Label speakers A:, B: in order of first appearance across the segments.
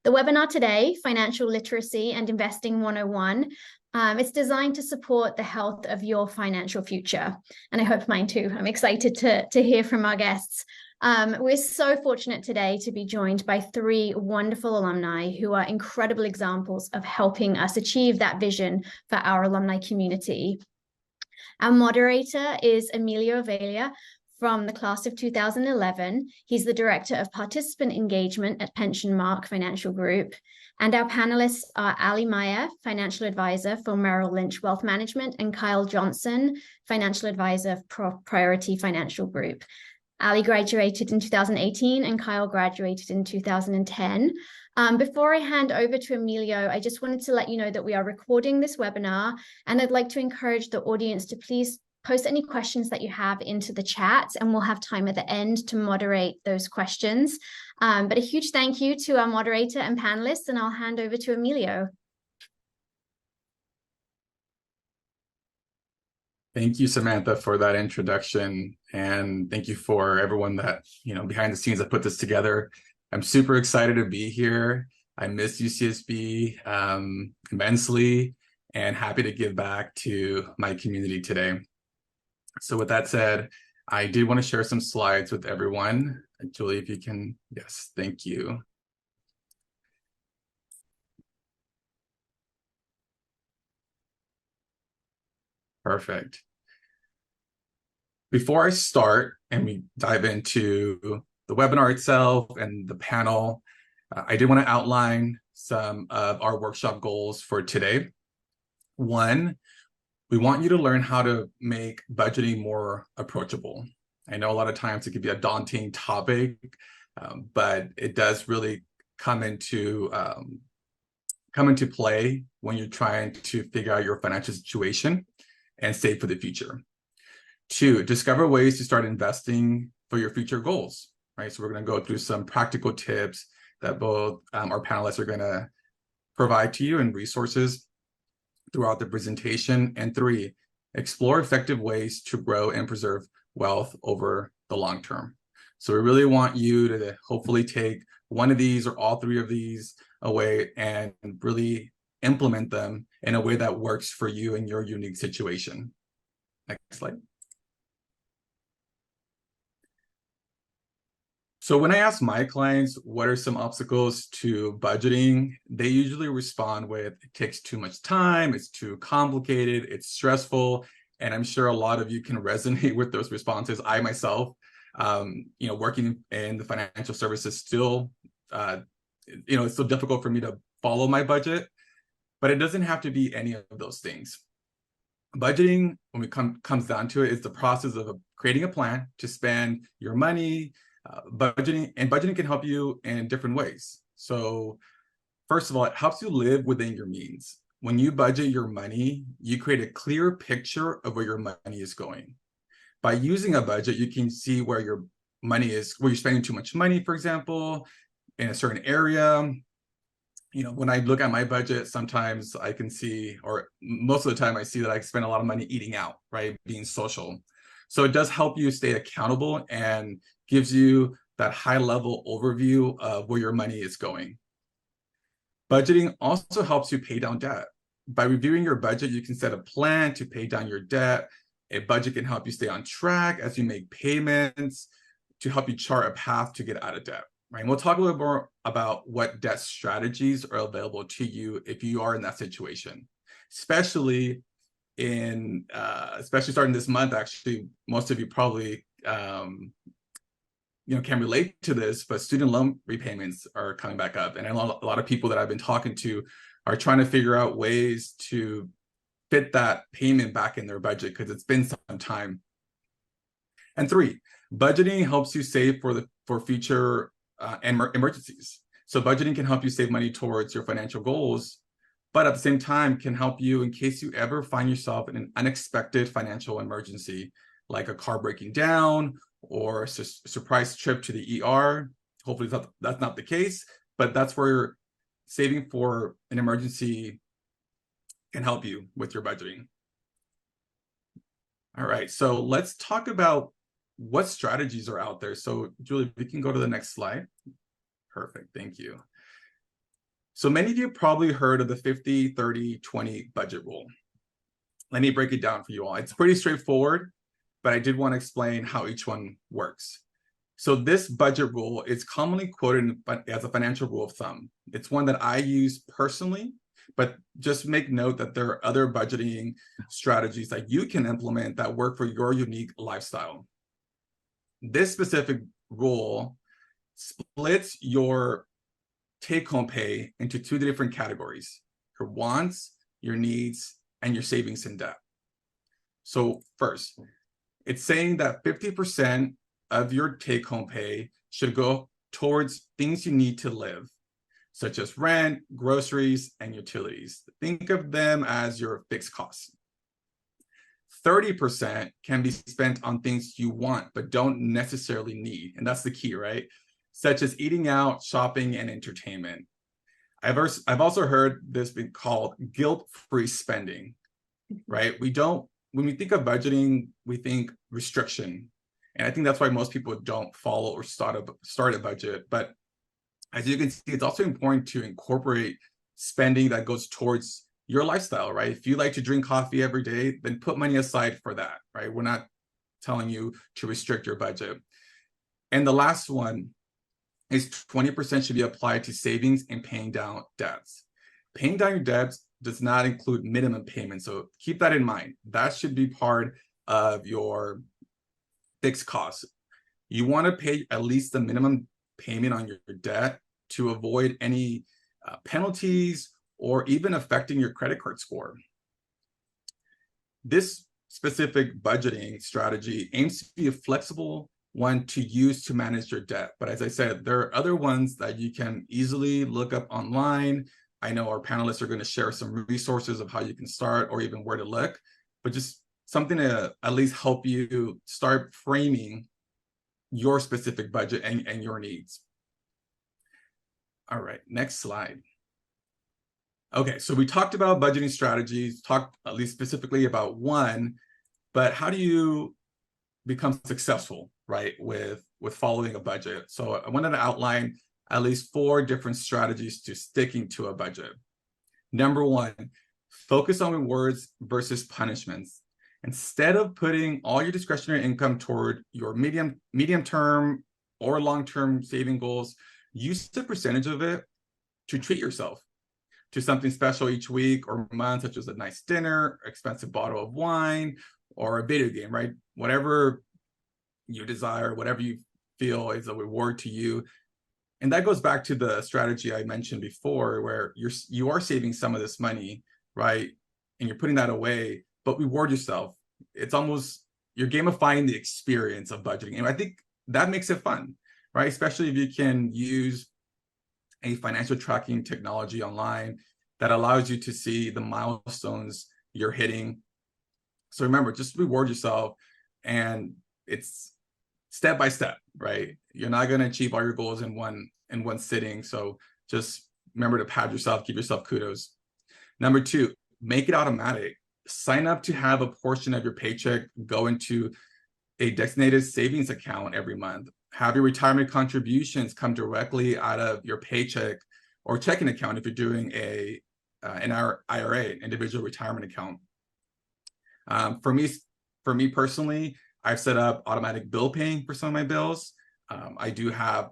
A: The webinar today, Financial Literacy and Investing 101, it's designed to support the health of your financial future. And I hope mine too. I'm excited to hear from our guests. We're so fortunate today to be joined by three wonderful alumni who are incredible examples of helping us achieve that vision for our alumni community. Our moderator is Emilio Vela from the class of 2011. He's the Director of Participant Engagement at Pension Mark Financial Group. And our panelists are Allison Meier, Financial Advisor for Merrill Lynch Wealth Management, and Kyle Johnson, Financial Advisor for Priority Financial Group. Ali graduated in 2018 and Kyle graduated in 2010. Before I hand over to Emilio, I just wanted to let you know that we are recording this webinar, and I'd like to encourage the audience to please post any questions that you have into the chat, and we'll have time at the end to moderate those questions. But a huge thank you to our moderator and panelists, and I'll hand over to Emilio.
B: Thank you, Samantha, for that introduction. And thank you for everyone that, behind the scenes that put this together. I'm super excited to be here. I miss UCSB immensely and happy to give back to my community today. So with that said, I did want to share some slides with everyone. Julie, if you can, yes, thank you. Perfect. Before I start and we dive into the webinar itself and the panel, I did want to outline some of our workshop goals for today. One, we want you to learn how to make budgeting more approachable. I know a lot of times it can be a daunting topic, but it does really come into play when you're trying to figure out your financial situation and save for the future. Two, discover ways to start investing for your future goals, right? So we're going to go through some practical tips that both our panelists are going to provide to you and resources throughout the presentation. And three, explore effective ways to grow and preserve wealth over the long term. So we really want you to hopefully take one of these or all three of these away and really implement them in a way that works for you and your unique situation. Next slide. So when I ask my clients, what are some obstacles to budgeting, they usually respond with, it takes too much time, it's too complicated, it's stressful. And I'm sure a lot of you can resonate with those responses. I myself, working in the financial services still, it's so difficult for me to follow my budget, but it doesn't have to be any of those things. Budgeting, when it comes down to it, is the process of creating a plan to spend your money. Budgeting can help you in different ways. So first of all, it helps you live within your means. When you budget your money, you create a clear picture of where your money is going. By using a budget, you can see where your money is, where you're spending too much money, for example, in a certain area. When I look at my budget, sometimes I can see, or most of the time I see that I spend a lot of money eating out, right? Being social. So it does help you stay accountable and gives you that high level overview of where your money is going. Budgeting also helps you pay down debt. By reviewing your budget, you can set a plan to pay down your debt. A budget can help you stay on track as you make payments to help you chart a path to get out of debt. Right? And we'll talk a little more about what debt strategies are available to you if you are in that situation, especially starting this month. Actually, most of you probably can relate to this, but student loan repayments are coming back up. And a lot of people that I've been talking to are trying to figure out ways to fit that payment back in their budget because it's been some time. And three, budgeting helps you save for future emergencies. So budgeting can help you save money towards your financial goals, but at the same time can help you in case you ever find yourself in an unexpected financial emergency, like a car breaking down or a surprise trip to the ER. Hopefully that's not the case, but that's where saving for an emergency can help you with your budgeting. All right, so let's talk about what strategies are out there. So Julie, if you can go to the next slide. Perfect, thank you. So many of you probably heard of the 50-30-20 budget rule. Let me break it down for you all. It's pretty straightforward, but I did want to explain how each one works. So this budget rule is commonly quoted as a financial rule of thumb. It's one that I use personally, but just make note that there are other budgeting strategies that you can implement that work for your unique lifestyle. This specific rule splits your take-home pay into two different categories: your wants, your needs, and your savings and debt. So first, it's saying that 50% of your take-home pay should go towards things you need to live, such as rent, groceries, and utilities. Think of them as your fixed costs. 30% can be spent on things you want but don't necessarily need, and that's the key, right? Such as eating out, shopping, and entertainment. I've also heard this being called guilt-free spending, right? When we think of budgeting, we think restriction. And I think that's why most people don't follow or start a budget. But as you can see, it's also important to incorporate spending that goes towards your lifestyle, right? If you like to drink coffee every day, then put money aside for that, right? We're not telling you to restrict your budget. And the last one is 20% should be applied to savings and paying down debts. Paying down your debts does not include minimum payments. So keep that in mind. That should be part of your fixed costs. You want to pay at least the minimum payment on your debt to avoid any penalties or even affecting your credit card score. This specific budgeting strategy aims to be a flexible one to use to manage your debt. But as I said, there are other ones that you can easily look up online. I know our panelists are going to share some resources of how you can start or even where to look, but just something to at least help you start framing your specific budget and your needs. All right, next slide. Okay, so we talked about budgeting strategies, talked at least specifically about one, but how do you become successful, right, with following a budget? So I wanted to outline at least 4 different strategies to sticking to a budget. Number 1, focus on rewards versus punishments. Instead of putting all your discretionary income toward your medium term or long-term saving goals, use a percentage of it to treat yourself to something special each week or month, such as a nice dinner, expensive bottle of wine, or a video game, right? Whatever you desire, whatever you feel is a reward to you. And that goes back to the strategy I mentioned before, where you are saving some of this money, right? And you're putting that away, but reward yourself. It's almost, you're gamifying the experience of budgeting. And I think that makes it fun, right? Especially if you can use a financial tracking technology online that allows you to see the milestones you're hitting. So remember, just reward yourself, and it's step by step, right? You're not going to achieve all your goals in one sitting. So just remember to pat yourself, give yourself kudos. Number 2, make it automatic. Sign up to have a portion of your paycheck go into a designated savings account every month. Have your retirement contributions come directly out of your paycheck or checking account if you're doing an IRA, individual retirement account. For me personally, I've set up automatic bill paying for some of my bills. I do have,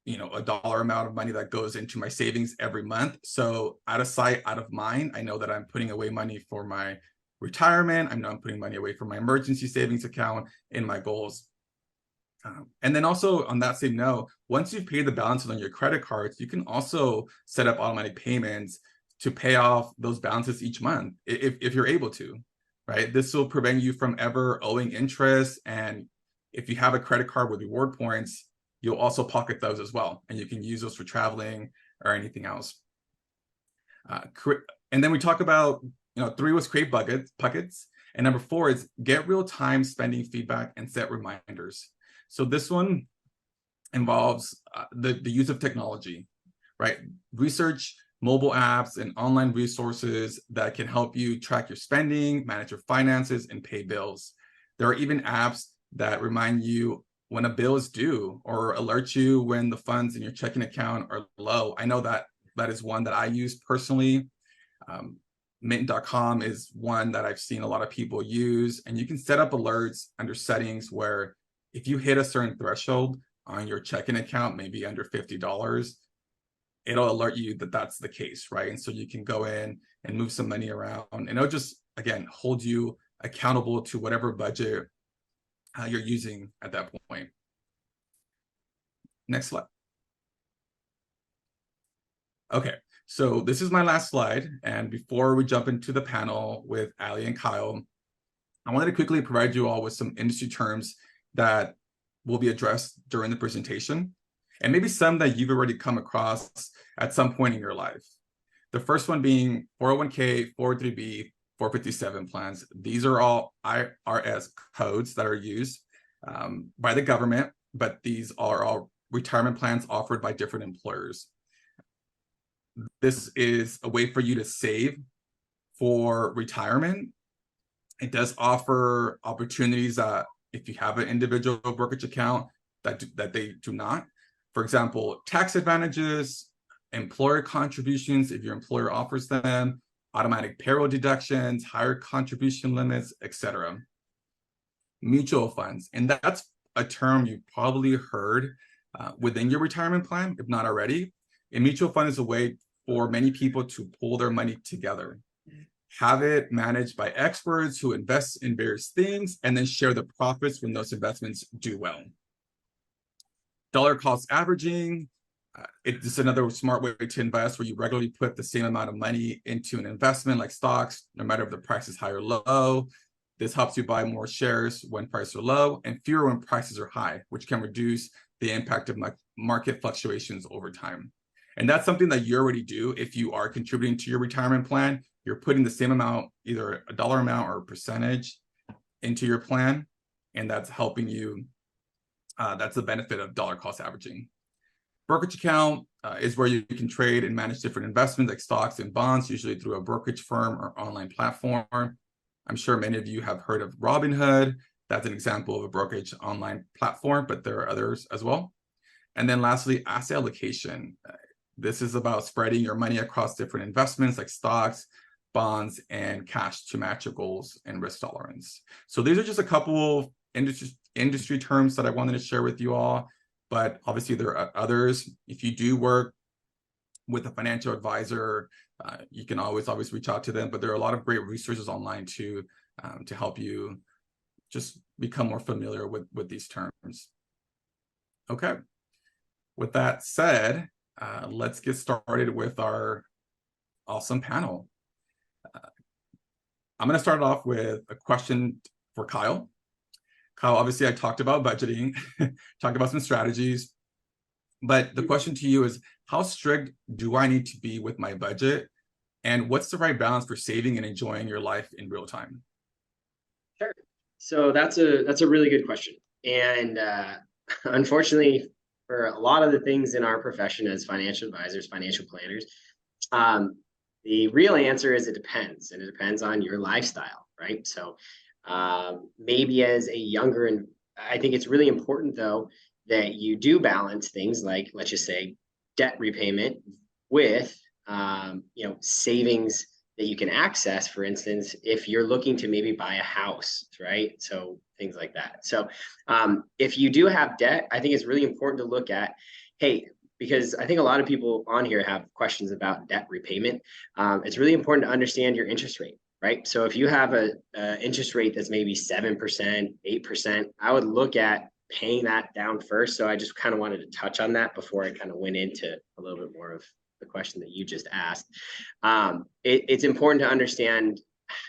B: a dollar amount of money that goes into my savings every month. So out of sight, out of mind, I know that I'm putting away money for my retirement. I know I'm putting money away for my emergency savings account in my goals. And then also on that same note, once you've paid the balances on your credit cards, you can also set up automatic payments to pay off those balances each month if you're able to, right? This will prevent you from ever owing interest. And if you have a credit card with reward points, you'll also pocket those as well. And you can use those for traveling or anything else. And then we talk about, 3 was create buckets. And number 4 is get real-time spending feedback and set reminders. So this one involves the use of technology, right? Research mobile apps and online resources that can help you track your spending, manage your finances, and pay bills. There are even apps that remind you when a bill is due or alert you when the funds in your checking account are low. I know that that is one that I use personally. Mint.com is one that I've seen a lot of people use, and you can set up alerts under settings where if you hit a certain threshold on your checking account, maybe under $50, it'll alert you that that's the case, right? And so you can go in and move some money around, and it'll just, again, hold you accountable to whatever budget you're using at that point. Next slide. Okay, so this is my last slide. And before we jump into the panel with Ali and Kyle, I wanted to quickly provide you all with some industry terms that will be addressed during the presentation, and maybe some that you've already come across at some point in your life. The first one being 401k, 403b, 457 plans. These are all IRS codes that are used by the government, but these are all retirement plans offered by different employers. This is a way for you to save for retirement. It does offer opportunities that if you have an individual brokerage account that they do not. For example, tax advantages, employer contributions if your employer offers them, automatic payroll deductions, higher contribution limits, etc. Mutual funds, and that's a term you've probably heard within your retirement plan, if not already. A mutual fund is a way for many people to pull their money together, have it managed by experts who invest in various things, and then share the profits when those investments do well. Dollar cost averaging, it's another smart way to invest where you regularly put the same amount of money into an investment like stocks, no matter if the price is high or low. This helps you buy more shares when prices are low and fewer when prices are high, which can reduce the impact of market fluctuations over time. And that's something that you already do if you are contributing to your retirement plan. You're putting the same amount, either a dollar amount or a percentage, into your plan, and that's helping you. That's the benefit of dollar cost averaging. Brokerage account is where you can trade and manage different investments like stocks and bonds, usually through a brokerage firm or online platform. I'm sure many of you have heard of Robinhood. That's an example of a brokerage online platform, but there are others as well. And then lastly, asset allocation. This is about spreading your money across different investments like stocks, bonds, and cash to match your goals and risk tolerance. So these are just a couple of industry terms that I wanted to share with you all, but obviously there are others. If you do work with a financial advisor, you can always reach out to them, but there are a lot of great resources online too to help you just become more familiar with these terms. Okay, with that said, let's get started with our awesome panel. I'm going to start off with a question for Kyle. Kyle, obviously I talked about budgeting, talked about some strategies, but the question to you is, how strict do I need to be with my budget? And what's the right balance for saving and enjoying your life in real time?
C: Sure. So that's a really good question. And unfortunately, for a lot of the things in our profession as financial advisors, financial planners, the real answer is it depends. And it depends on your lifestyle, right? So maybe as a younger, and I think it's really important though, that you do balance things like, let's just say, debt repayment with, savings that you can access. For instance, if you're looking to maybe buy a house, right? So things like that. So if you do have debt, I think it's really important to look at, hey, because I think a lot of people on here have questions about debt repayment. It's really important to understand your interest rate, right? So if you have a interest rate that's maybe 7%, 8%, I would look at paying that down first. So I just kind of wanted to touch on that before I kind of went into a little bit more of the question that you just asked. It's important to understand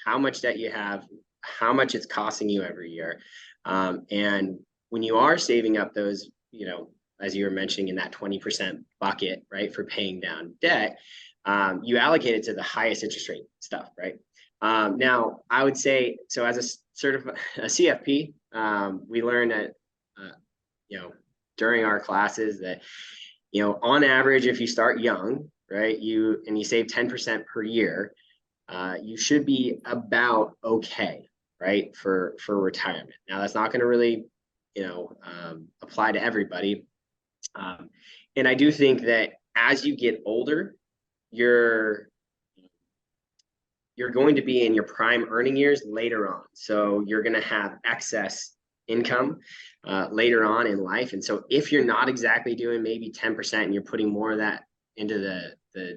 C: how much debt you have, how much it's costing you every year. And when you are saving up those, as you were mentioning in that 20% bucket, right, for paying down debt, you allocate it to the highest interest rate stuff, right? Now, I would say, so as a CFP, we learn that, during our classes that, on average, if you start young, right, you save 10% per year, you should be about okay, right, for retirement. Now, that's not going to really, apply to everybody. And I do think that as you get older, you're going to be in your prime earning years later on. So you're going to have excess income later on in life. And so if you're not exactly doing maybe 10% and you're putting more of that into the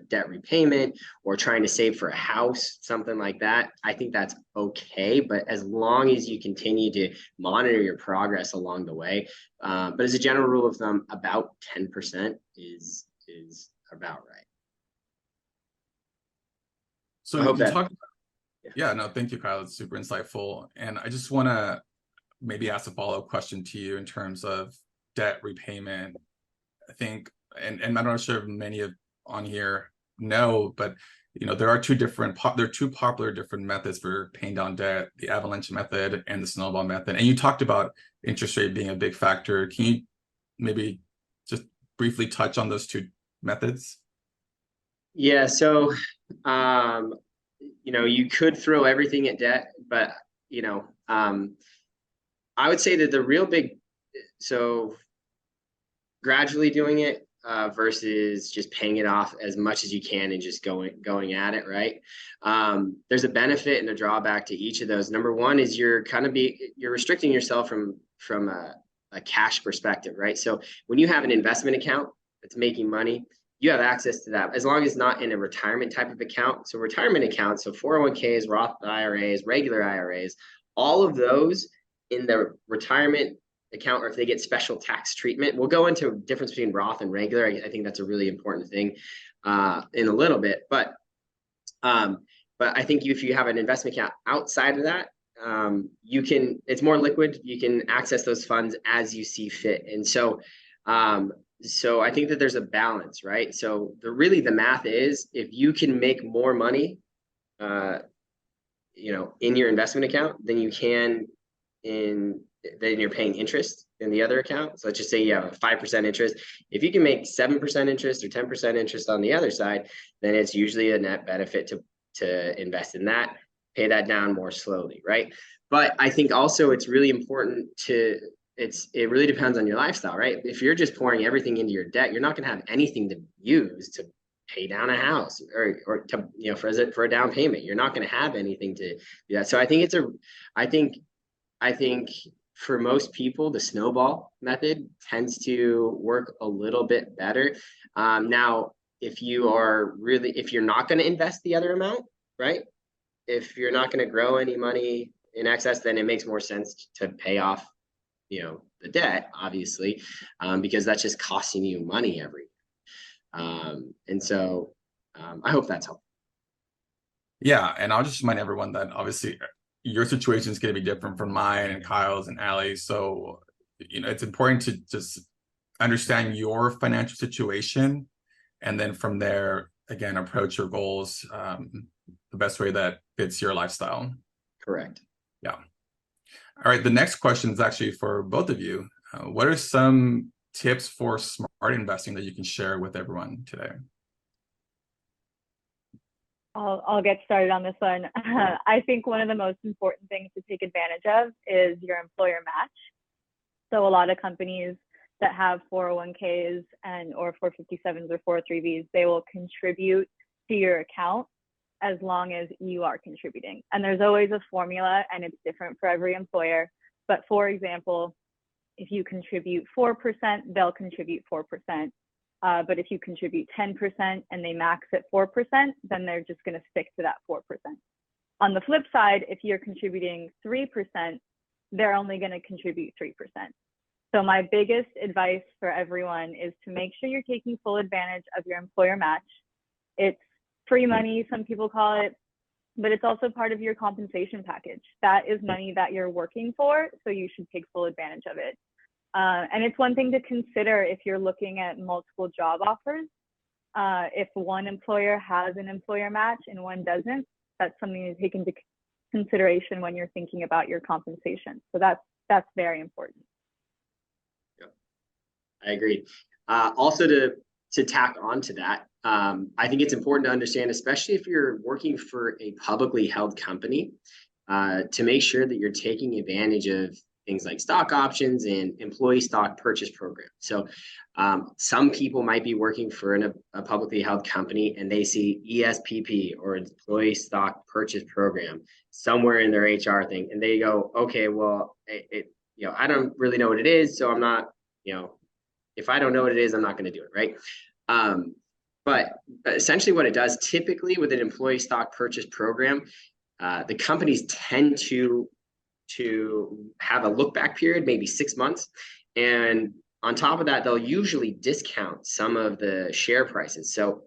C: debt repayment or trying to save for a house, something like that, I think that's okay. But as long as you continue to monitor your progress along the way, but as a general rule of thumb, about 10% is about right.
B: So
C: I hope
B: you
C: that,
B: talked yeah, no, thank you, Kyle. It's super insightful. And I just want to maybe ask a follow-up question to you in terms of debt repayment. I think, and I'm not sure if many of on here know, but there are two popular different methods for paying down debt: the avalanche method and the snowball method. And you talked about interest rate being a big factor. Can you maybe just briefly touch on those two methods?
C: yeah. So, you could throw everything at debt, but I would say that the real big, so gradually doing it versus just paying it off as much as you can and just going at it, right? There's a benefit and a drawback to each of those. Number one is you're restricting yourself from a cash perspective, right? So when you have an investment account that's making money, you have access to that as long as not in a retirement type of account. So retirement accounts, so 401ks, Roth IRAs, regular IRAs, all of those in the retirement account, or if they get special tax treatment. We'll go into a difference between Roth and regular. I think that's a really important thing in a little bit. But I think if you have an investment account outside of that, it's more liquid. You can access those funds as you see fit. And so I think that there's a balance, right? So the math is, if you can make more money, in your investment account than you can then you're paying interest in the other account. So let's just say you have a 5% interest. If you can make 7% interest or 10% interest on the other side, then it's usually a net benefit to invest in that, pay that down more slowly, right? But I think also it's really important it really depends on your lifestyle, right? If you're just pouring everything into your debt, you're not going to have anything to use to pay down a house or to, for a down payment. You're not going to have anything to do that. So I think for most people, the snowball method tends to work a little bit better. Now, if you're not going to invest the other amount, right? If you're not going to grow any money in excess, then it makes more sense to pay off, the debt, obviously, because that's just costing you money every year. And so I hope that's helpful.
B: Yeah, and I'll just remind everyone that obviously your situation is going to be different from mine and Kyle's and Allie's. So, it's important to just understand your financial situation, and then from there, again, approach your goals the best way that fits your lifestyle.
C: Correct.
B: Yeah. All right. The next question is actually for both of you. What are some tips for smart investing that you can share with everyone today?
D: I'll get started on this one. I think one of the most important things to take advantage of is your employer match. So a lot of companies that have 401ks or 457s or 403bs, they will contribute to your account as long as you are contributing. And there's always a formula, and it's different for every employer. But for example, if you contribute 4%, they'll contribute 4%. But if you contribute 10% and they max at 4%, then they're just going to stick to that 4%. On the flip side, if you're contributing 3%, they're only going to contribute 3%. So my biggest advice for everyone is to make sure you're taking full advantage of your employer match. It's free money, some people call it, but it's also part of your compensation package. That is money that you're working for, so you should take full advantage of it. And it's one thing to consider if you're looking at multiple job offers. If one employer has an employer match and one doesn't, that's something to take into consideration when you're thinking about your compensation. So that's very important.
C: Yeah, I agree. Also to tack on to that, I think it's important to understand, especially if you're working for a publicly held company, to make sure that you're taking advantage of things like stock options and employee stock purchase program. So some people might be working for a publicly held company and they see ESPP or employee stock purchase program somewhere in their HR thing, and they go, okay, well, I don't really know what it is, so I'm not, if I don't know what it is, I'm not going to do it, right? But essentially what it does, typically with an employee stock purchase program, the companies tend to have a look back period, maybe 6 months. And on top of that, they'll usually discount some of the share prices. So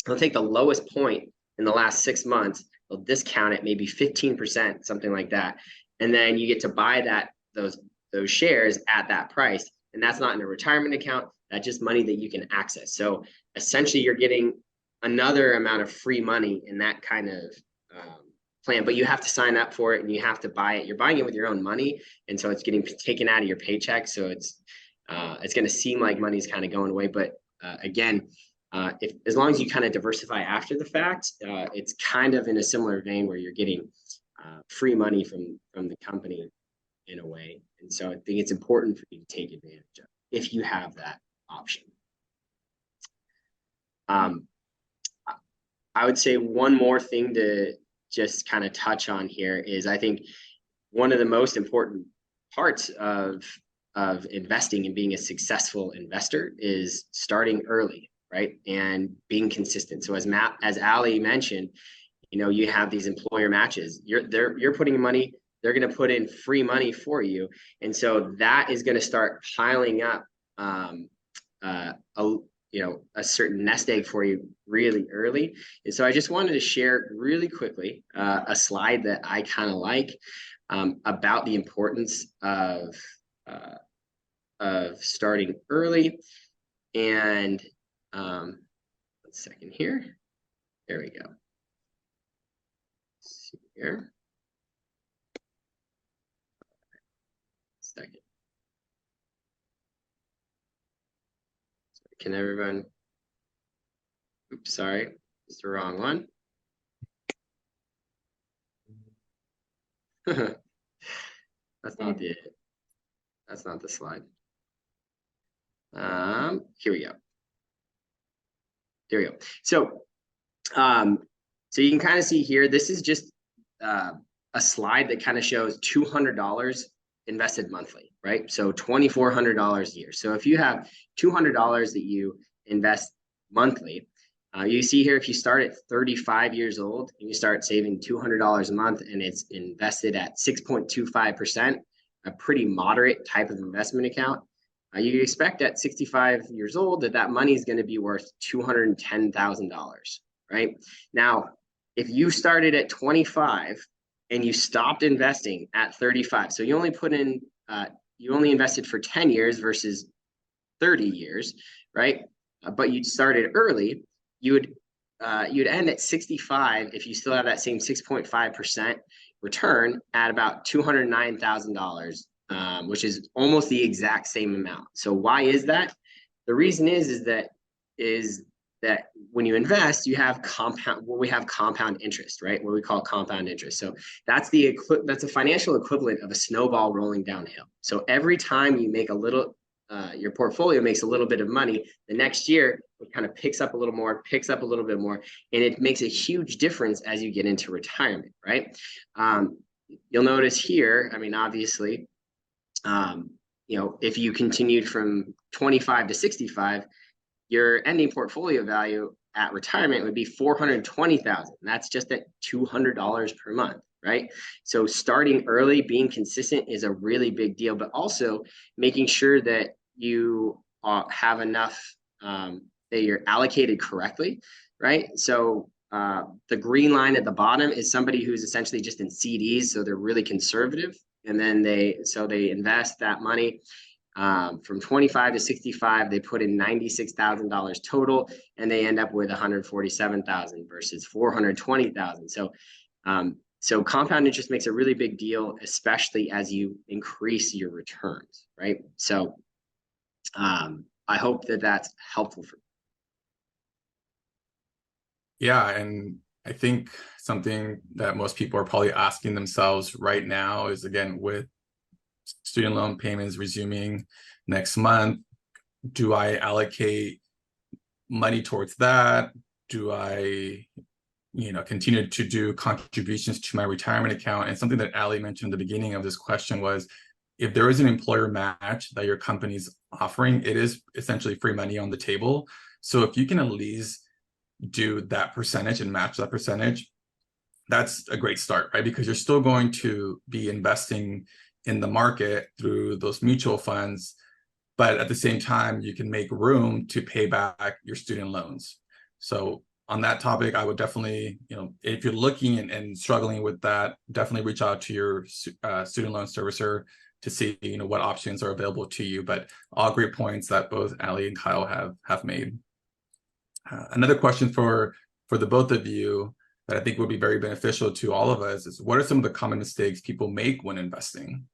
C: they'll take the lowest point in the last 6 months, they'll discount it maybe 15%, something like that. And then you get to buy those shares at that price. And that's not in a retirement account. That's just money that you can access. So essentially you're getting another amount of free money in that kind of plan, but you have to sign up for it and you have to buy it. You're buying it with your own money. And so it's getting taken out of your paycheck. So it's going to seem like money's kind of going away. But again, as long as you kind of diversify after the fact, it's kind of in a similar vein where you're getting free money from the company in a way. And so I think it's important for you to take advantage of if you have that option. I would say one more thing to just kind of touch on here is I think one of the most important parts of investing and being a successful investor is starting early, right? And being consistent. So as Ali mentioned, you have these employer matches. You're putting money, they're going to put in free money for you. And so that is going to start piling up a certain nest egg for you really early. And so I just wanted to share really quickly a slide that I kind of like about the importance of starting early. And 1 second here. There we go. Let's see here. Second. Can everyone? Oops, sorry, it's the wrong one. That's not the slide. Here we go. There we go. So you can kind of see here, this is just a slide that kind of shows $200 invested monthly, right? So $2,400 a year. So if you have $200 that you invest monthly, you see here, if you start at 35 years old and you start saving $200 a month and it's invested at 6.25%, a pretty moderate type of investment account, you expect at 65 years old that money is going to be worth $210,000, right? Now, if you started at 25 and you stopped investing at 35, so you only you only invested for 10 years versus 30 years, right? But you started early, you'd end at 65 if you still have that same 6.5% return at about $209,000, which is almost the exact same amount. So why is that? The reason is that when you invest, you have compound interest, right? What we call compound interest. So that's a financial equivalent of a snowball rolling downhill. So every time you make your portfolio makes a little bit of money, the next year it kind of picks up a little more, picks up a little bit more, and it makes a huge difference as you get into retirement, right? You'll notice here, I mean, obviously, if you continued from 25 to 65, your ending portfolio value at retirement would be $420,000. That's just at $200 per month, right? So starting early, being consistent is a really big deal, but also making sure that you have enough, that you're allocated correctly, right? So the green line at the bottom is somebody who's essentially just in CDs, so they're really conservative, and then they invest that money. From 25 to 65, they put in $96,000 total, and they end up with $147,000 versus $420,000. So compound interest makes a really big deal, especially as you increase your returns, right? So I hope that that's helpful for you.
B: Yeah, and I think something that most people are probably asking themselves right now is, again, with student loan payments resuming next month. Do I allocate money towards that? Do I, continue to do contributions to my retirement account? And something that Ali mentioned at the beginning of this question was, if there is an employer match that your company's offering, it is essentially free money on the table. So if you can at least do that percentage and match that percentage, that's a great start, right? Because you're still going to be investing in the market through those mutual funds, but at the same time, you can make room to pay back your student loans. So on that topic, I would definitely, if you're looking and struggling with that, definitely reach out to your student loan servicer to see, what options are available to you. But all great points that both Ali and Kyle have made. Another question for the both of you that I think would be very beneficial to all of us is, what are some of the common mistakes people make when investing?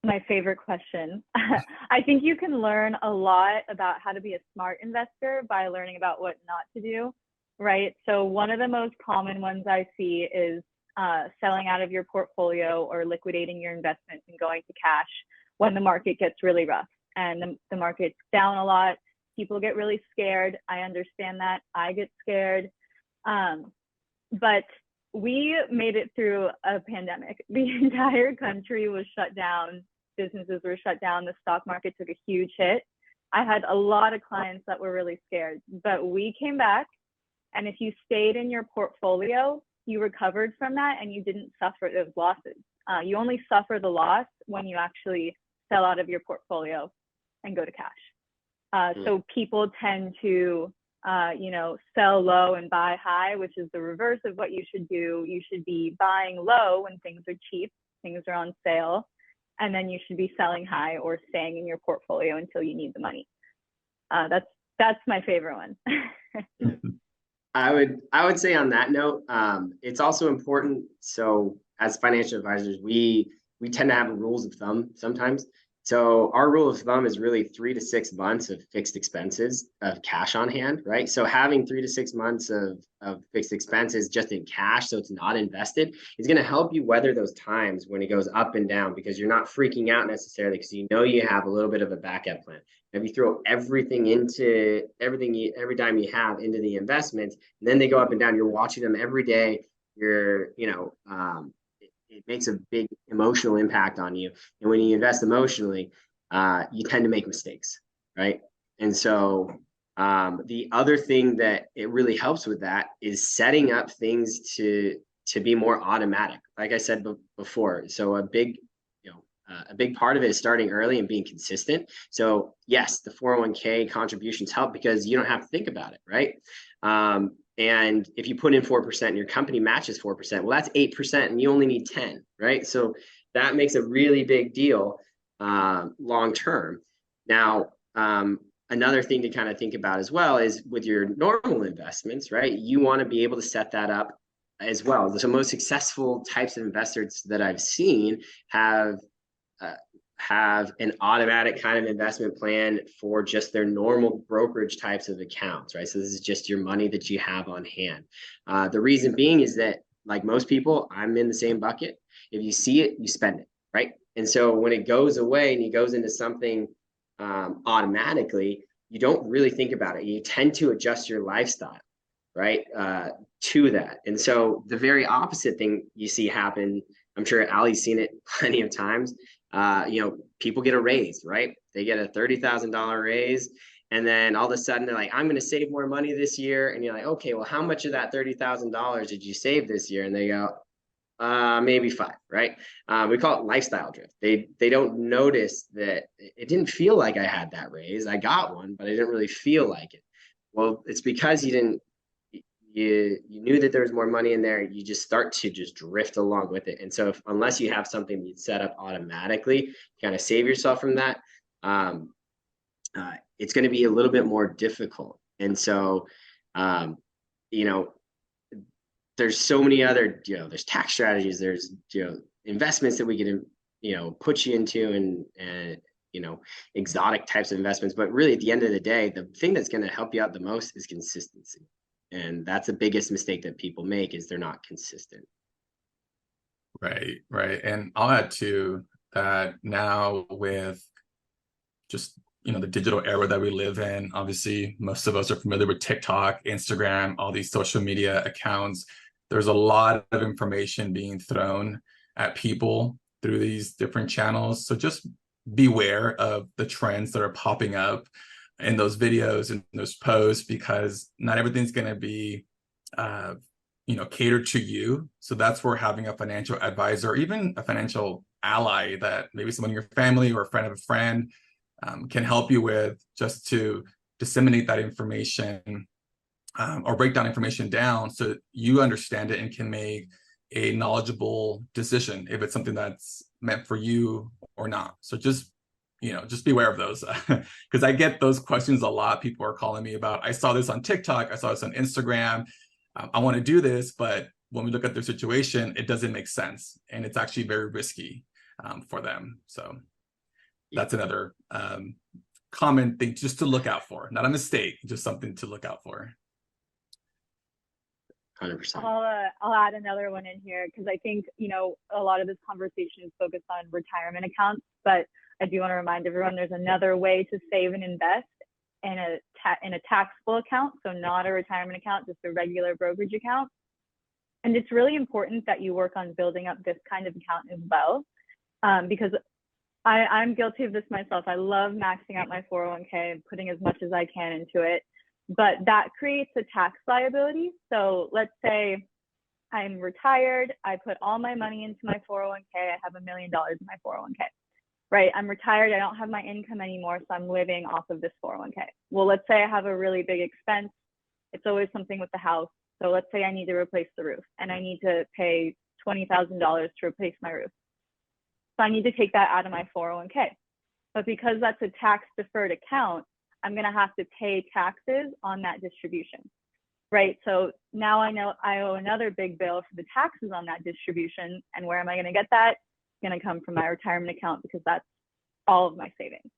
D: My favorite question. I think you can learn a lot about how to be a smart investor by learning about what not to do, right? So one of the most common ones I see is selling out of your portfolio or liquidating your investments and going to cash when the market gets really rough and the market's down a lot. People get really scared. I understand that. I get scared. But we made it through a pandemic. The entire country was shut down. Businesses were shut down. The stock market took a huge hit. I had a lot of clients that were really scared, but we came back. And if you stayed in your portfolio, you recovered from that and you didn't suffer those losses. You only suffer the loss when you actually sell out of your portfolio and go to cash. So people tend to sell low and buy high, which is the reverse of what you should do. You should be buying low when things are cheap, things are on sale, and then you should be selling high or staying in your portfolio until you need the money. That's my favorite one.
C: I would say on that note, it's also important. So as financial advisors, we tend to have rules of thumb sometimes. So our rule of thumb is really 3 to 6 months of fixed expenses of cash on hand, right? So having 3 to 6 months of fixed expenses just in cash, so it's not invested, is going to help you weather those times when it goes up and down, because you're not freaking out necessarily, because you have a little bit of a backup plan. If you throw every dime you have into the investments, and then they go up and down, you're watching them every day. It makes a big emotional impact on you. And when you invest emotionally, you tend to make mistakes, right? And so the other thing that it really helps with that is setting up things to be more automatic. Like I said before, so a big part of it is starting early and being consistent. So yes, the 401k contributions help because you don't have to think about it, right? And if you put in 4% and your company matches 4%, well, that's 8% and you only need 10, right? So that makes a really big deal long term. Now, another thing to kind of think about as well is with your normal investments, right? You want to be able to set that up as well. The most successful types of investors that I've seen have an automatic kind of investment plan for just their normal brokerage types of accounts, right? So this is just your money that you have on hand. The reason being is that, like most people, I'm in the same bucket. If you see it, you spend it, right? And so when it goes away and it goes into something automatically, you don't really think about it. You tend to adjust your lifestyle, right, to that. And so the very opposite thing you see happen, I'm sure Ali's seen it plenty of times. People get a raise, right? They get a $30,000 raise. And then all of a sudden they're like, I'm going to save more money this year. And you're like, okay, well, how much of that $30,000 did you save this year? And they go, maybe 5, right? We call it lifestyle drift. They don't notice that it didn't feel like I had that raise. I got one, but I didn't really feel like it. Well, it's because you knew that there was more money in there. You just start to just drift along with it. And so unless you have something you set up automatically to kind of save yourself from that, it's going to be a little bit more difficult. And so, there's so many other, there's tax strategies, there's, investments that we can, put you into and exotic types of investments. But really at the end of the day, the thing that's going to help you out the most is consistency. And that's the biggest mistake that people make, is they're not consistent.
B: Right. And I'll add too that now with just, the digital era that we live in, obviously most of us are familiar with TikTok, Instagram, all these social media accounts. There's a lot of information being thrown at people through these different channels. So just beware of the trends that are popping up in those videos and those posts, because not everything's going to be catered to you. So that's where having a financial advisor, even a financial ally that maybe someone in your family or a friend of a friend can help you with, just to disseminate that information or break down information down so you understand it and can make a knowledgeable decision if it's something that's meant for you or not. So just beware of those, because I get those questions a lot. People are calling me about, I saw this on TikTok, I saw this on Instagram, I want to do this, but when we look at their situation, it doesn't make sense, and it's actually very risky for them. So that's another common thing just to look out for. Not a mistake, just something to look out for.
C: 100%.
D: I'll add another one in here, because I think, a lot of this conversation is focused on retirement accounts, but I do want to remind everyone there's another way to save and invest in a taxable account. So not a retirement account, just a regular brokerage account. And it's really important that you work on building up this kind of account as well, because I'm guilty of this myself. I love maxing out my 401k and putting as much as I can into it, but that creates a tax liability. So let's say I'm retired, I put all my money into my 401k, I have $1 million in my 401k, right? I'm retired, I don't have my income anymore, so I'm living off of this 401k. Well, let's say I have a really big expense. It's always something with the house. So let's say I need to replace the roof and I need to pay $20,000 to replace my roof. So I need to take that out of my 401k. But because that's a tax deferred account, I'm going to have to pay taxes on that distribution, right? So now I know I owe another big bill for the taxes on that distribution. And where am I going to get that? It's going to come from my retirement account, because that's all of my savings.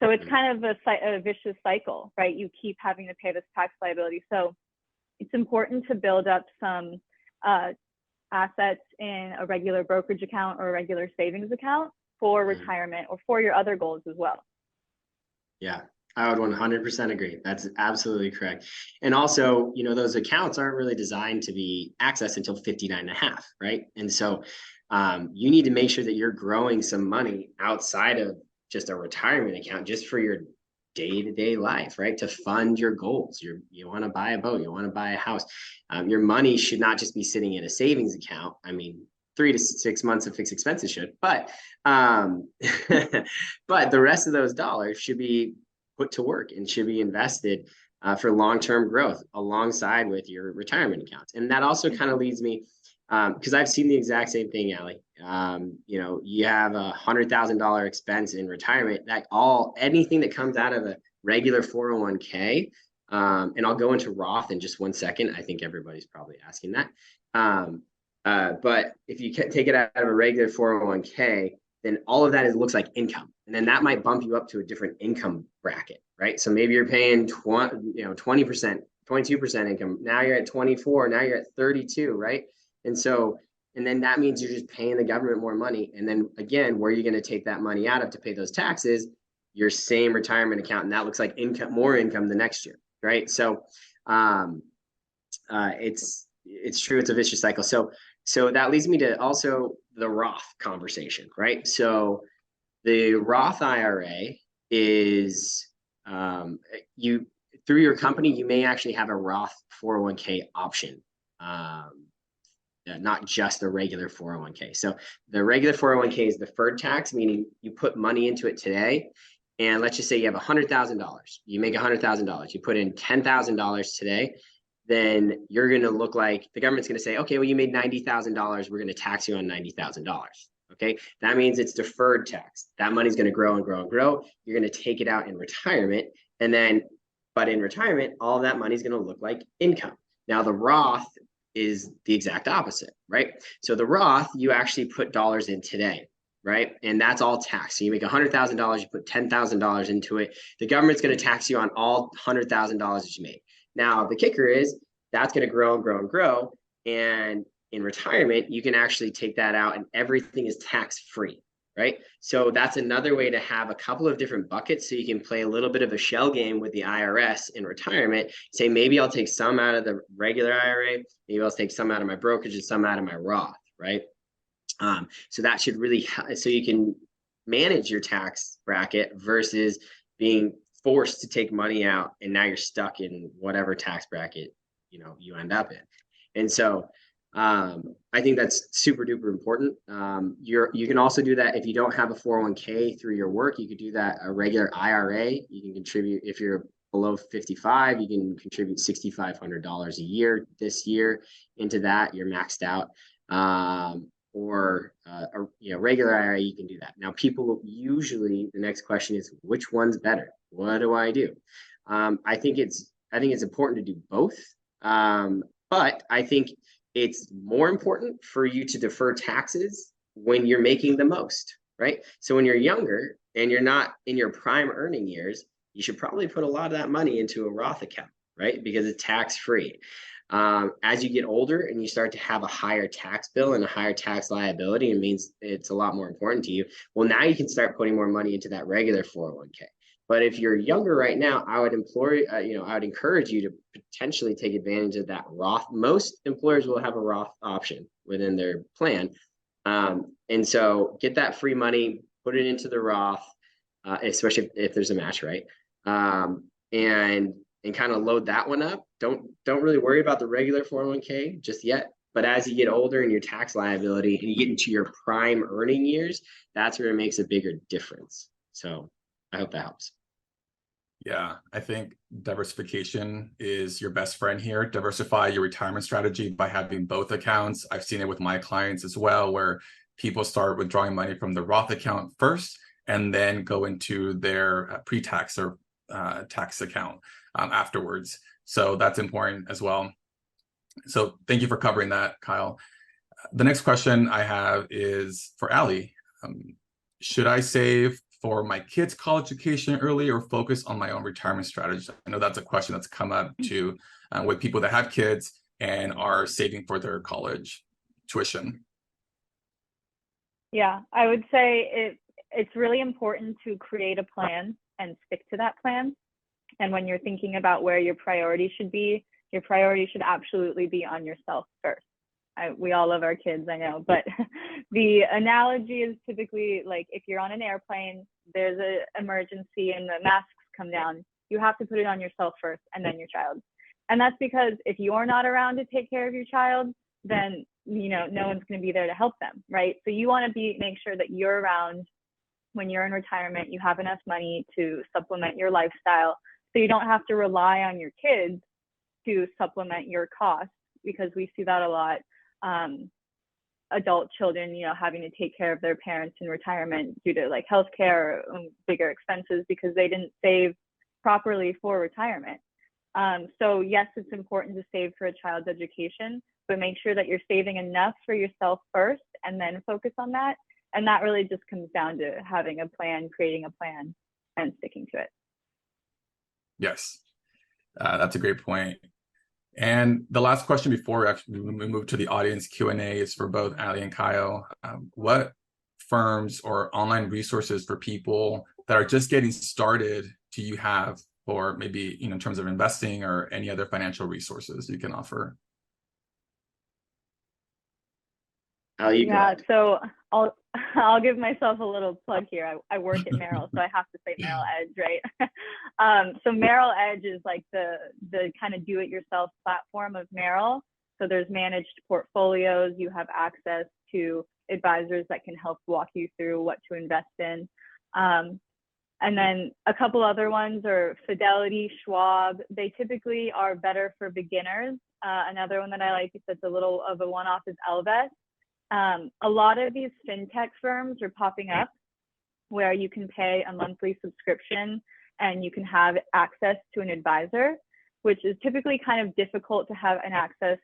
D: So it's kind of a vicious cycle, right? You keep having to pay this tax liability. So it's important to build up some assets in a regular brokerage account or a regular savings account for retirement or for your other goals as well.
C: Yeah, I would 100% agree. That's absolutely correct. And also, those accounts aren't really designed to be accessed until 59 and a half, right? And so you need to make sure that you're growing some money outside of just a retirement account, just for your day-to-day life, right? To fund your goals. You want to buy a boat, you want to buy a house. Your money should not just be sitting in a savings account. I mean, 3 to 6 months of fixed expenses should, but but the rest of those dollars should be put to work and should be invested for long-term growth alongside with your retirement accounts. And that also kind of leads me, because I've seen the exact same thing, Allie. You have $100,000 expense in retirement, anything that comes out of a regular 401k, and I'll go into Roth in just 1 second. I think everybody's probably asking that. But if you take it out of a regular 401k, then all of that looks like income. And then that might bump you up to a different income bracket, right? So maybe you're paying 20%, 22% income. Now you're at 24, now you're at 32, right? And then that means you're just paying the government more money. And then again, where are you going to take that money out of to pay those taxes? Your same retirement account. And that looks like more income the next year, right? So it's true. It's a vicious cycle. So that leads me to also the Roth conversation, right? So the Roth IRA is through your company, you may actually have a Roth 401k option. Not just a regular 401k. So the regular 401k is deferred tax, meaning you put money into it today. And let's just say you have $100,000. You make $100,000. You put in $10,000 today. Then you're going to look like the government's going to say, okay, well, you made $90,000. We're going to tax you on $90,000. Okay. That means it's deferred tax. That money's going to grow and grow and grow. You're going to take it out in retirement. But in retirement, all of that money is going to look like income. Now the Roth is the exact opposite, right? So the Roth, you actually put dollars in today, right? And that's all taxed. So you make $100,000, you put $10,000 into it. The government's going to tax you on all $100,000 that you made. Now the kicker is that's going to grow and grow and grow. And in retirement, you can actually take that out and everything is tax free, right? So that's another way to have a couple of different buckets so you can play a little bit of a shell game with the IRS in retirement. Say, maybe I'll take some out of the regular IRA, maybe I'll take some out of my brokerage and some out of my Roth, right? So that should really, so you can manage your tax bracket versus being forced to take money out and now you're stuck in whatever tax bracket, you know, you end up in. And so I think that's super duper important. You can also do that if you don't have a 401k through your work. You could do that a regular IRA. You can contribute if you're below 55. You can contribute $6,500 a year this year into that. You're maxed out. Or a regular IRA, you can do that. Now, people usually, the next question is, which one's better? What do I do? I think it's important to do both. But I think it's more important for you to defer taxes when you're making the most, right? So when you're younger and you're not in your prime earning years, you should probably put a lot of that money into a Roth account, right? Because it's tax free. As you get older and you start to have a higher tax bill and a higher tax liability, it means it's a lot more important to you. Well, now you can start putting more money into that regular 401k. But if you're younger right now, I would I would encourage you to potentially take advantage of that Roth. Most employers will have a Roth option within their plan. And so get that free money, put it into the Roth, especially if there's a match, right? And kind of load that one up. Don't really worry about the regular 401k just yet. But as you get older and your tax liability and you get into your prime earning years, that's where it makes a bigger difference. So I hope that helps.
B: Yeah, I think diversification is your best friend here. Diversify your retirement strategy by having both accounts. I've seen it with my clients as well, where people start withdrawing money from the Roth account first and then go into their pre-tax or tax account afterwards. So that's important as well. So thank you for covering that, Kyle. The next question I have is for Allie. Should I save for my kids' college education early or focus on my own retirement strategy? I know that's a question that's come up too with people that have kids and are saving for their college tuition.
D: Yeah, I would say it's really important to create a plan and stick to that plan. And when you're thinking about where your priority should be, your priority should absolutely be on yourself first. We all love our kids, I know, but the analogy is typically like if you're on an airplane, there's an emergency and the masks come down, you have to put it on yourself first and then your child. And that's because if you're not around to take care of your child, then no one's going to be there to help them, right? So you want to make sure that you're around when you're in retirement, you have enough money to supplement your lifestyle so you don't have to rely on your kids to supplement your costs, because we see that a lot. Adult children, having to take care of their parents in retirement due to like healthcare or bigger expenses because they didn't save properly for retirement. So yes, it's important to save for a child's education, but make sure that you're saving enough for yourself first and then focus on that. And that really just comes down to having a plan, creating a plan, and sticking to it.
B: Yes, that's a great point. And the last question before we move to the audience Q&A is for both Allie and Kyle. What firms or online resources for people that are just getting started do you have for maybe in terms of investing or any other financial resources you can offer?
C: Allie,
D: yeah, so I'll give myself a little plug here. I work at Merrill, so I have to say Merrill Edge, right? So Merrill Edge is like the kind of do-it-yourself platform of Merrill. So there's managed portfolios. You have access to advisors that can help walk you through what to invest in. And then a couple other ones are Fidelity, Schwab. They typically are better for beginners. Another one that I like that's a little of a one-off is Elvest. A lot of these fintech firms are popping up where you can pay a monthly subscription and you can have access to an advisor, which is typically kind of difficult to have access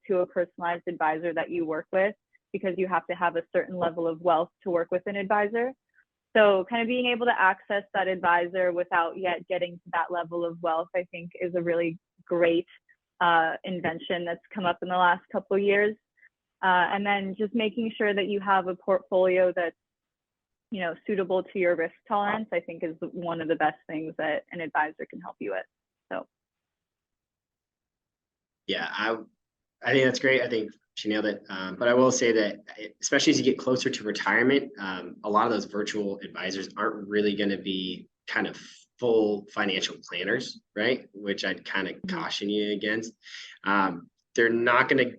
D: to a personalized advisor that you work with, because you have to have a certain level of wealth to work with an advisor. So kind of being able to access that advisor without yet getting to that level of wealth, I think is a really great invention that's come up in the last couple of years. And then just making sure that you have a portfolio that's, you know, suitable to your risk tolerance, I think is one of the best things that an advisor can help you with. So.
C: Yeah, I think that's great. I think she nailed it. But I will say that, especially as you get closer to retirement, a lot of those virtual advisors aren't really going to be kind of full financial planners, right? Which I'd kind of caution you against. They're not going to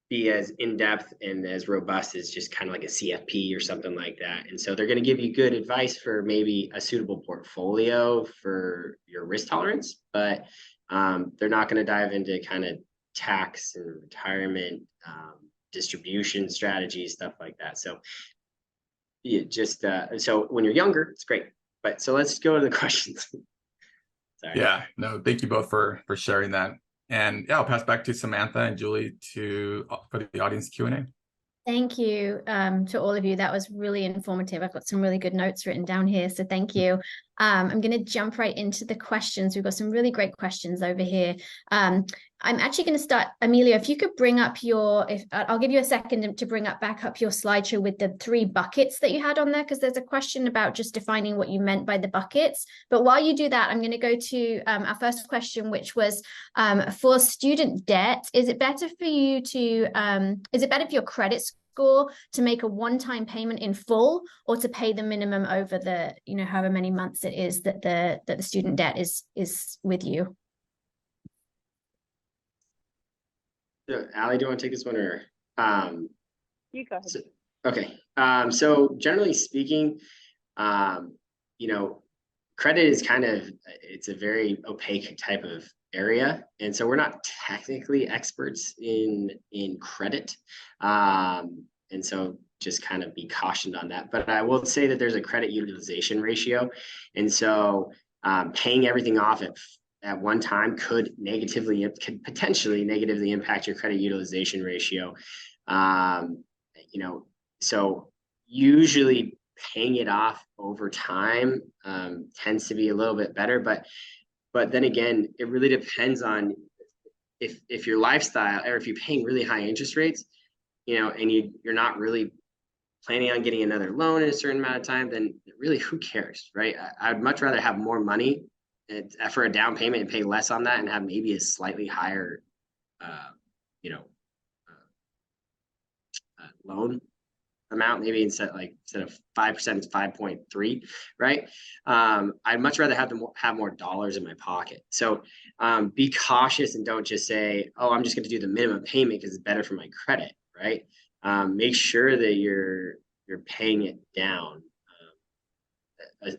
C: be as in-depth and as robust as just kind of like a CFP or something like that. And so they're going to give you good advice for maybe a suitable portfolio for your risk tolerance, but they're not going to dive into kind of tax and retirement distribution strategies, stuff like that. So yeah, just so when you're younger, it's great. But so let's go to the questions. Sorry.
B: Yeah, no, thank you both for sharing that. And yeah, I'll pass back to Samantha and Julie for the audience Q&A.
A: Thank you to all of you. That was really informative. I've got some really good notes written down here, so thank you. I'm going to jump right into the questions. We've got some really great questions over here. I'm actually going to start, Emilio, if you could bring up I'll give you a second to bring back up your slideshow with the 3 buckets that you had on there, because there's a question about just defining what you meant by the buckets. But while you do that, I'm going to go to our first question, which was for student debt, is it better for your credit score to make a one-time payment in full, or to pay the minimum over the, you know, however many months it is that the student debt is with you?
C: Allie, do you want to take this one, or
D: You go ahead.
C: Okay. So generally speaking, you know, credit is it's a very opaque type of area, and so we're not technically experts in credit, and so just kind of be cautioned on that. But I will say that there's a credit utilization ratio, and so paying everything off at one time could potentially negatively impact your credit utilization ratio. You know, so usually paying it off over time tends to be a little bit better, but then again, it really depends on if your lifestyle, or if you're paying really high interest rates, you know, and you're not really planning on getting another loan in a certain amount of time, then really, who cares, right? I'd much rather have more money for a down payment and pay less on that, and have maybe a slightly higher, you know, loan amount, maybe instead of 5%, it's 5.3, right? I'd much rather have more dollars in my pocket. So be cautious and don't just say, oh, I'm just going to do the minimum payment because it's better for my credit, right? Make sure that you're paying it down a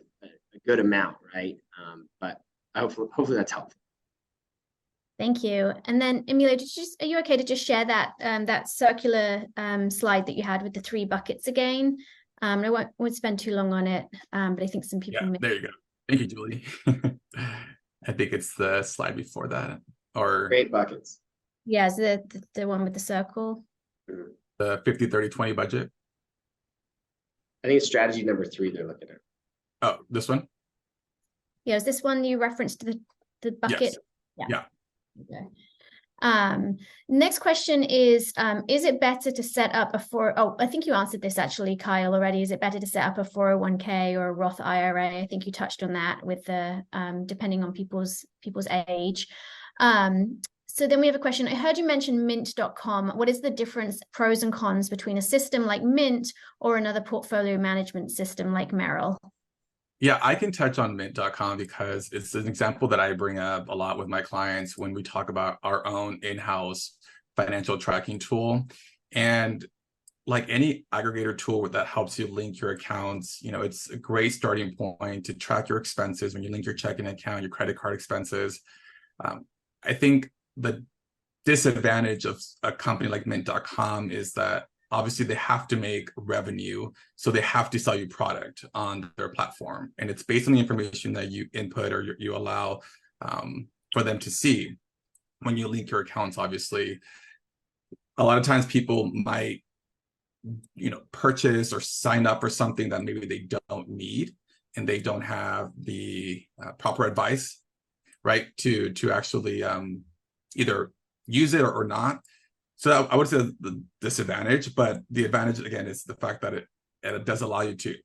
C: good amount, right? But hopefully that's helpful.
A: Thank you. And then Emilio, are you okay to just share that circular slide that you had with the 3 buckets again? I won't spend too long on it, but I think some people.
B: Yeah, there you go. Thank you, Julie. I think it's the slide before that, or
C: great buckets.
A: Yeah, is the one with the circle.
B: The 50, 30, 20 budget.
C: I think it's strategy number 3 they're looking at.
B: Oh, this one?
A: Yeah, is this one you referenced the bucket?
B: Yes. Yeah.
A: Okay. Next question is it better to set up I think you answered this actually, Kyle, already. Is it better to set up a 401k or a Roth IRA? I think you touched on that with the depending on people's age. So then we have a question. I heard you mention mint.com. What is the difference, pros and cons, between a system like Mint or another portfolio management system like Merrill?
B: Yeah, I can touch on mint.com because it's an example that I bring up a lot with my clients when we talk about our own in-house financial tracking tool. And like any aggregator tool that helps you link your accounts, you know, it's a great starting point to track your expenses when you link your checking account, your credit card expenses. I think the disadvantage of a company like mint.com is that obviously they have to make revenue, so they have to sell you product on their platform, and it's based on the information that you input or you allow for them to see. When you link your accounts, obviously a lot of times people might, you know, purchase or sign up for something that maybe they don't need, and they don't have the proper advice, right, to actually either use it or not. So I would say the disadvantage, but the advantage again is the fact that it does allow you to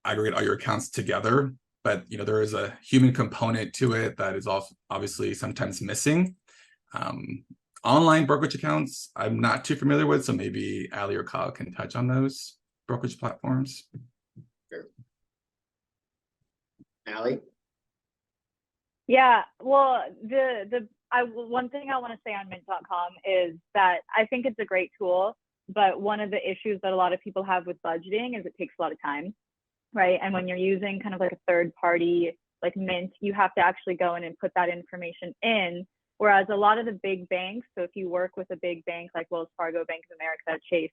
B: aggregate all your accounts together. But there is a human component to it that is also obviously sometimes missing. Online brokerage accounts, I'm not too familiar with, so maybe Ali or Kyle can touch on those brokerage platforms.
C: Sure. Ali?
D: Yeah, well, one thing I want to say on mint.com is that I think it's a great tool, but one of the issues that a lot of people have with budgeting is it takes a lot of time, right? And when you're using kind of like a third party like Mint, you have to actually go in and put that information in. Whereas a lot of the big banks, so if you work with a big bank like Wells Fargo, Bank of America, Chase,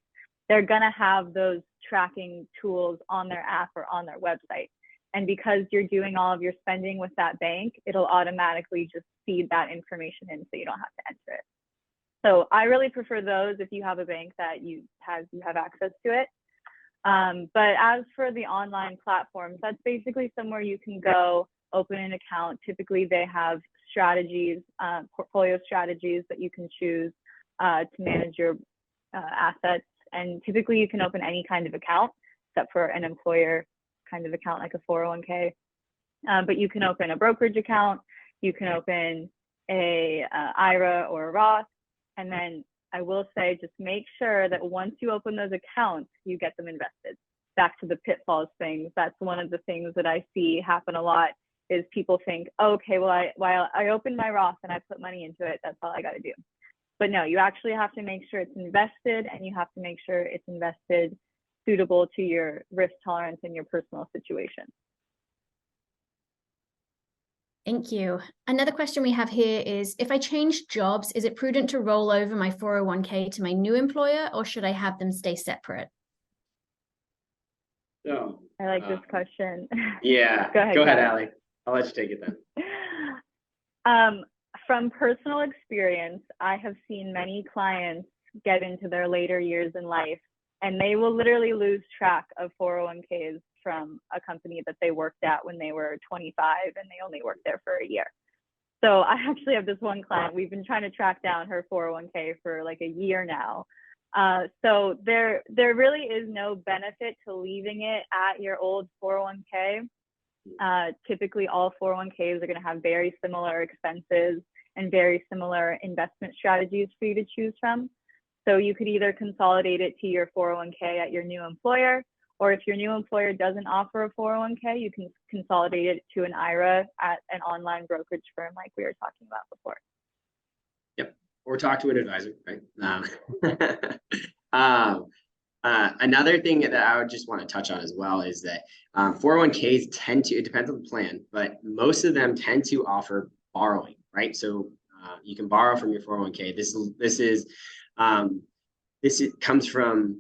D: they're gonna have those tracking tools on their app or on their website. And because you're doing all of your spending with that bank, it'll automatically just feed that information in so you don't have to enter it. So I really prefer those if you have a bank that you have access to it. But as for the online platforms, that's basically somewhere you can go open an account. Typically they have strategies, portfolio strategies that you can choose to manage your assets. And typically you can open any kind of account except for an employer kind of account like a 401k. But you can open a brokerage account, you can open a IRA or a Roth, and then I will say just make sure that once you open those accounts, you get them invested. Back to the pitfalls things, that's one of the things that I see happen a lot is people think, oh, okay, well, I opened my Roth and I put money into it, that's all I got to do. But no, you actually have to make sure it's invested, and you have to make sure it's invested suitable to your risk tolerance and your personal situation.
A: Thank you. Another question we have here is, if I change jobs, is it prudent to roll over my 401k to my new employer, or should I have them stay separate?
C: So,
D: I like this question.
C: Yeah, go ahead, Ali. I'll let you take it then.
D: From personal experience, I have seen many clients get into their later years in life, and they will literally lose track of 401ks from a company that they worked at when they were 25 and they only worked there for a year. So I actually have this one client, we've been trying to track down her 401k for like a year now. So there really is no benefit to leaving it at your old 401k. Typically all 401ks are going to have very similar expenses and very similar investment strategies for you to choose from. So you could either consolidate it to your 401k at your new employer, or if your new employer doesn't offer a 401k, you can consolidate it to an IRA at an online brokerage firm like we were talking about before.
C: Yep, or talk to an advisor, right? Another thing that I would just want to touch on as well is that 401ks tend to, it depends on the plan, but most of them tend to offer borrowing, right? So you can borrow from your 401k. This comes from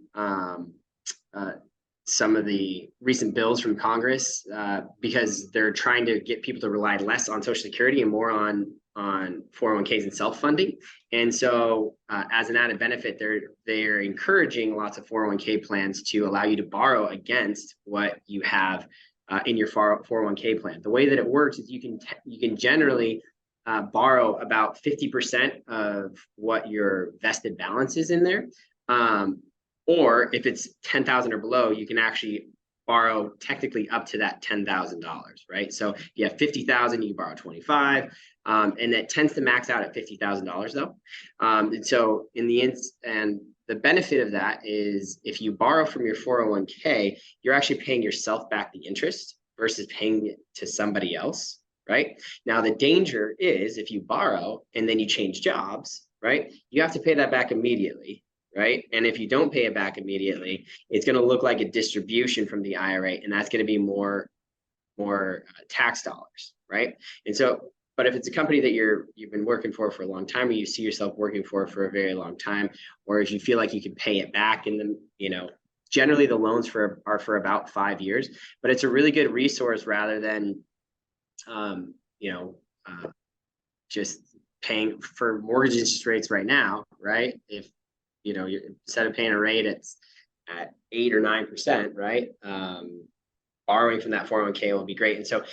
C: some of the recent bills from Congress because they're trying to get people to rely less on Social Security and more on 401ks and self-funding. And so as an added benefit, they're encouraging lots of 401k plans to allow you to borrow against what you have in your 401k plan. The way that it works is you can generally borrow about 50% of what your vested balance is in there. Or if it's 10,000 or below, you can actually borrow technically up to that $10,000, right? So if you have 50,000, you can borrow 25, and that tends to max out at $50,000 though. And so and the benefit of that is if you borrow from your 401k, you're actually paying yourself back the interest versus paying it to somebody else, right? Now the danger is if you borrow and then you change jobs, right? You have to pay that back immediately. Right. And if you don't pay it back immediately, it's going to look like a distribution from the IRA, and that's going to be more tax dollars. Right. And so, but if it's a company that you've been working for a long time, or you see yourself working for a very long time, or if you feel like you can pay it back in the, generally the loans are for about 5 years, but it's a really good resource rather than, just paying for mortgage interest rates right now. Right. If you're instead of paying a rate at 8 or 9%, right? Borrowing from that 401k will be great. And so,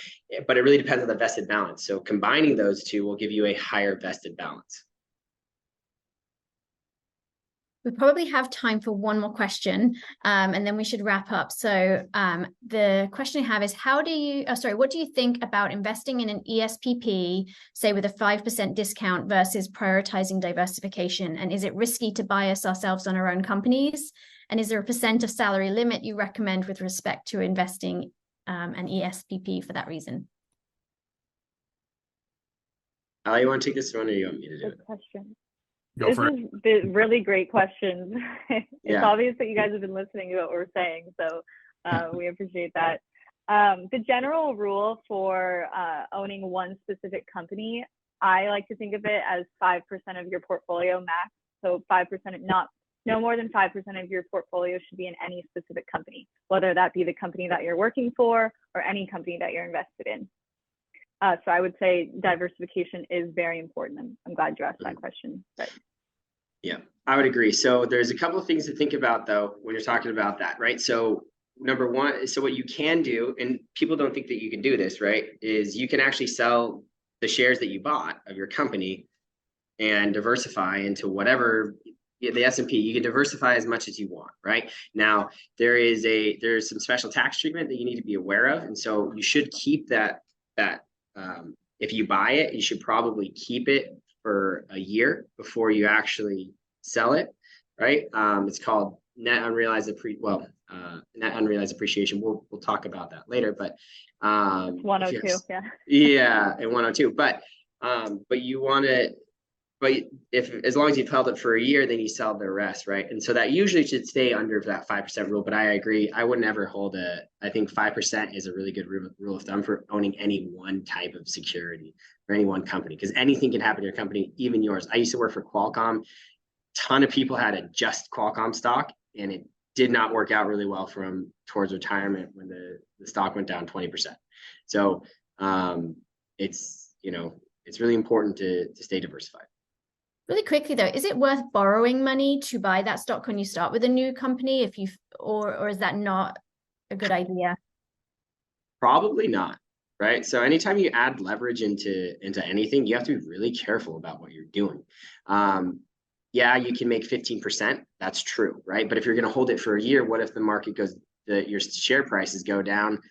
C: but it really depends on the vested balance. So combining those two will give you a higher vested balance.
A: We probably have time for one more question, and then we should wrap up. So the question I have is, what do you think about investing in an ESPP, say with a 5% discount versus prioritizing diversification? And is it risky to bias ourselves on our own companies? And is there a % of salary limit you recommend with respect to investing an ESPP for that reason?
C: Ali, you want to take this one, or you want me to do it?
D: Good question.
B: Go for it.
D: This is really great questions. It's
C: Yeah.
D: obvious that you guys have been listening to what we're saying, so we appreciate that. The general rule for owning one specific company, I like to think of it as 5% of your portfolio max. So 5%, no more than 5% of your portfolio should be in any specific company, whether that be the company that you're working for or any company that you're invested in. So I would say diversification is very important. I'm glad you asked that question. But.
C: Yeah, I would agree. So there's a couple of things to think about, though, when you're talking about that, right? So number one, so what you can do, and people don't think that you can do this, right, is you can actually sell the shares that you bought of your company and diversify into whatever the S&P. You can diversify as much as you want, right? Now, there's some special tax treatment that you need to be aware of, and so you should keep that. If you buy it, you should probably keep it for a year before you actually sell it, right? It's called net unrealized appreciation. We'll talk about that later, but
D: 102, yeah.
C: Yeah, and 102. But you want to, but as long as you've held it for a year, then you sell the rest, right? And so that usually should stay under that 5% rule. But I agree, I would never hold I think 5% is a really good rule of thumb for owning any one type of security or any one company, because anything can happen to your company, even yours. I used to work for Qualcomm. A ton of people had a just Qualcomm stock, and it did not work out really well for them towards retirement when the stock went down 20%. So it's really important to stay diversified.
A: Really quickly though, is it worth borrowing money to buy that stock when you start with a new company, or is that not a good idea?
C: Probably not, right? So anytime you add leverage into anything, you have to be really careful about what you're doing. Yeah, you can make 15%. That's true, right? But if you're going to hold it for a year, what if the market goes, your share prices go down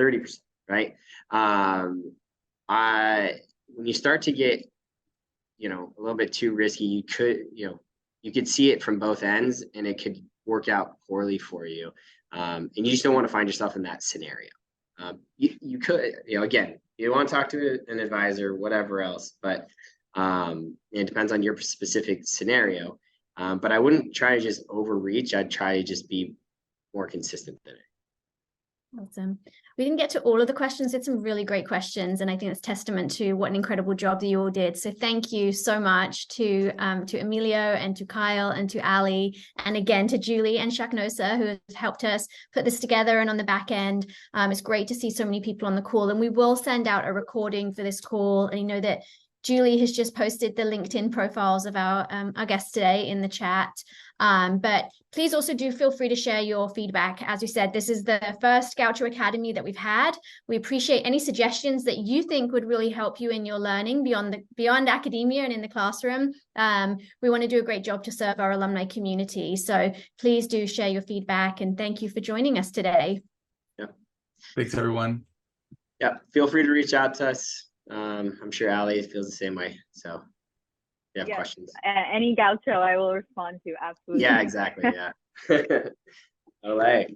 C: 30%, right? When you start to get a little bit too risky, you could see it from both ends, and it could work out poorly for you. And you just don't want to find yourself in that scenario. You could, again, you want to talk to an advisor, whatever else, but it depends on your specific scenario. But I wouldn't try to just overreach. I'd try to just be more consistent than it.
A: Awesome. We didn't get to all of the questions. It's some really great questions, and I think it's testament to what an incredible job that you all did. So thank you so much to Emilio and to Kyle and to Ali, and again to Julie and Shaknosa, who has helped us put this together and on the back end. It's great to see so many people on the call, and we will send out a recording for this call. And you know that Julie has just posted the LinkedIn profiles of our guests today in the chat. But please also do feel free to share your feedback. As we said, this is the first Gaucho Academy that we've had. We appreciate any suggestions that you think would really help you in your learning beyond academia and in the classroom. We want to do a great job to serve our alumni community. So please do share your feedback, and thank you for joining us today.
C: Yeah.
B: Thanks, everyone.
C: Yeah. Feel free to reach out to us. I'm sure Ali feels the same way. So if you have questions.
D: Any Gaucho, I will respond to. Absolutely.
C: Yeah, exactly. Yeah. All right.